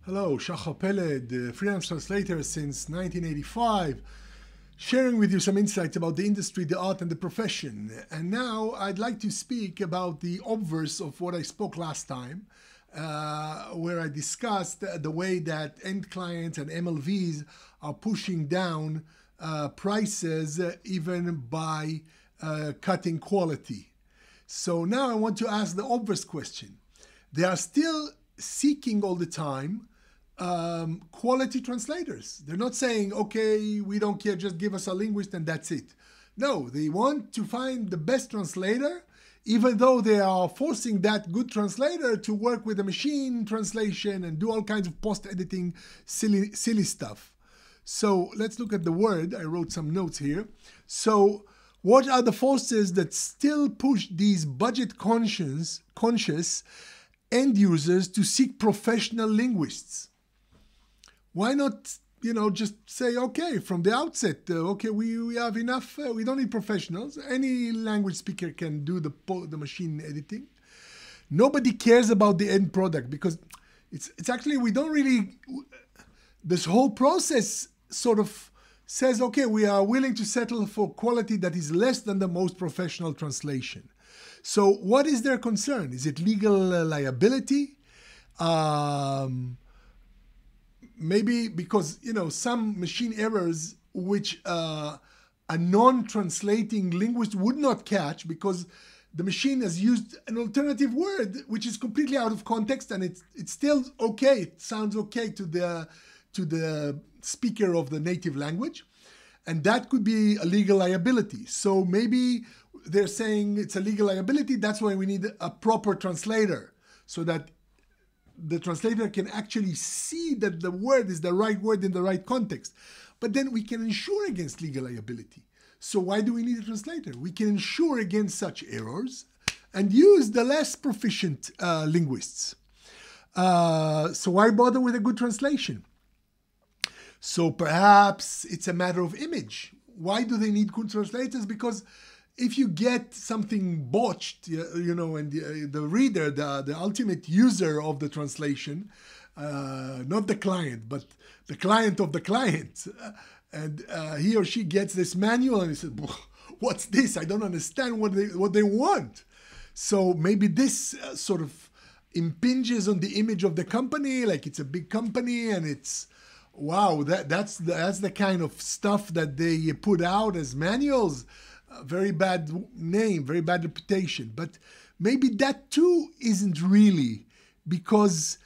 Hello, Shakhar Pelled, freelance translator since 1985, sharing with you some insights about the industry, the art, and the profession. And now I'd like to speak about the obverse of what I spoke last time, where I discussed the way that end clients and MLVs are pushing down prices even by cutting quality. So now I want to ask the obverse question. They are still seeking all the time quality translators. They're not saying, okay, we don't care, just give us a linguist and that's it. No, they want to find the best translator, even though they are forcing that good translator to work with a machine translation and do all kinds of post-editing silly stuff. So let's look at the word. I wrote some notes here. So what are the forces that still push these budget conscious end users to seek professional linguists? Why not, just say, okay, from the outset, okay, we have enough, we don't need professionals. Any language speaker can do the machine editing. Nobody cares about the end product because it's actually, we don't really, this whole process sort of says, okay, we are willing to settle for quality that is less than the most professional translation. So what is their concern? Is it legal liability? Maybe because, some machine errors which a non-translating linguist would not catch because the machine has used an alternative word which is completely out of context, and it's still okay. It sounds okay to the speaker of the native language, and that could be a legal liability. So maybe they're saying it's a legal liability. That's why we need a proper translator, so that the translator can actually see that the word is the right word in the right context. But then we can insure against legal liability. So why do we need a translator? We can insure against such errors and use the less proficient linguists. So why bother with a good translation? So perhaps it's a matter of image. Why do they need good translators? Because if you get something botched, and the reader, the ultimate user of the translation, not the client, but the client of the client, and he or she gets this manual and he says, what's this? I don't understand what they want. So maybe this sort of impinges on the image of the company, like it's a big company and it's, wow, that's the kind of stuff that they put out as manuals. Very bad name, very bad reputation. But maybe that too isn't really, because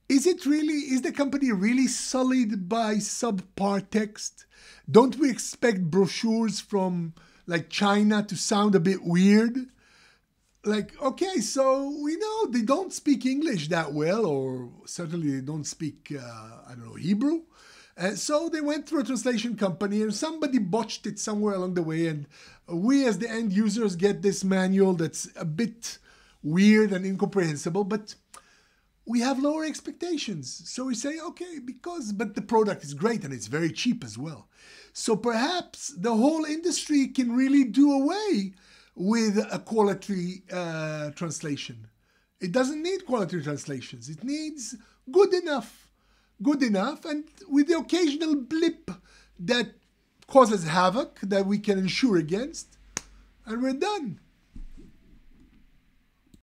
is the company really sullied by subpar text? Don't we expect brochures from like China to sound a bit weird? Like, okay, so we know they don't speak English that well, or certainly they don't speak, Hebrew. So they went through a translation company and somebody botched it somewhere along the way, and we as the end users get this manual that's a bit weird and incomprehensible, but we have lower expectations. So we say, okay, but the product is great and it's very cheap as well. So perhaps the whole industry can really do away with a quality translation. It doesn't need quality translations. It needs good enough, and with the occasional blip that causes havoc that we can insure against, and we're done.